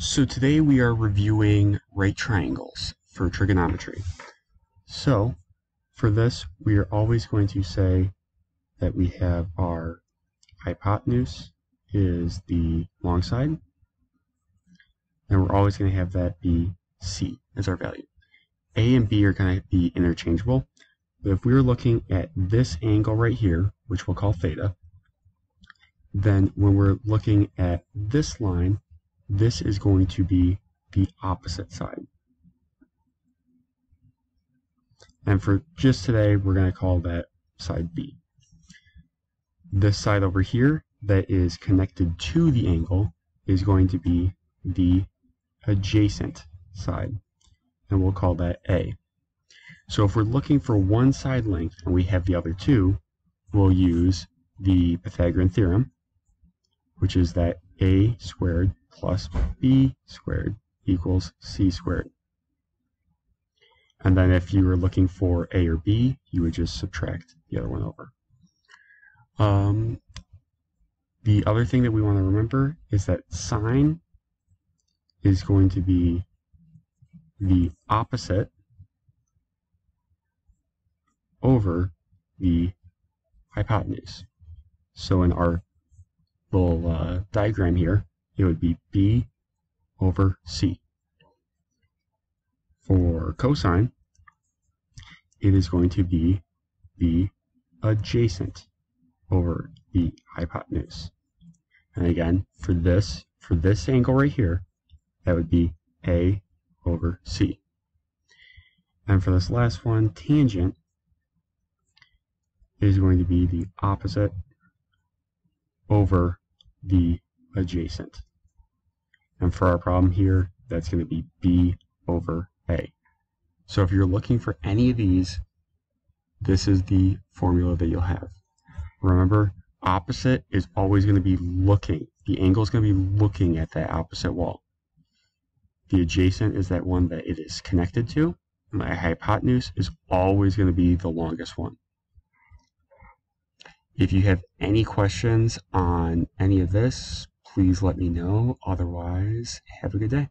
So today we are reviewing right triangles for trigonometry. So for this, we are always going to say that we have our hypotenuse is the long side, and we're always going to have that be C as our value. A and B are going to be interchangeable, but if we were looking at this angle right here, which we'll call theta, then when we're looking at this line, this is going to be the opposite side. And for just today, we're going to call that side B. This side over here that is connected to the angle is going to be the adjacent side, and we'll call that A. So if we're looking for one side length and we have the other two, we'll use the Pythagorean theorem, which is that A squared plus B squared equals C squared. And then if you were looking for A or B, you would just subtract the other one over. The other thing that we want to remember is that sine is going to be the opposite over the hypotenuse. So in our little diagram here, it would be B over C. For cosine, it is going to be the adjacent over the hypotenuse. And again, for this angle right here, that would be A over C. And for this last one, tangent is going to be the opposite over the adjacent. And for our problem here, that's going to be B over A. So if you're looking for any of these, this is the formula that you'll have. Remember, opposite is always going to be looking. The angle is going to be looking at that opposite wall. The adjacent is that one that it is connected to. And the hypotenuse is always going to be the longest one. If you have any questions on any of this, please let me know. Otherwise, have a good day.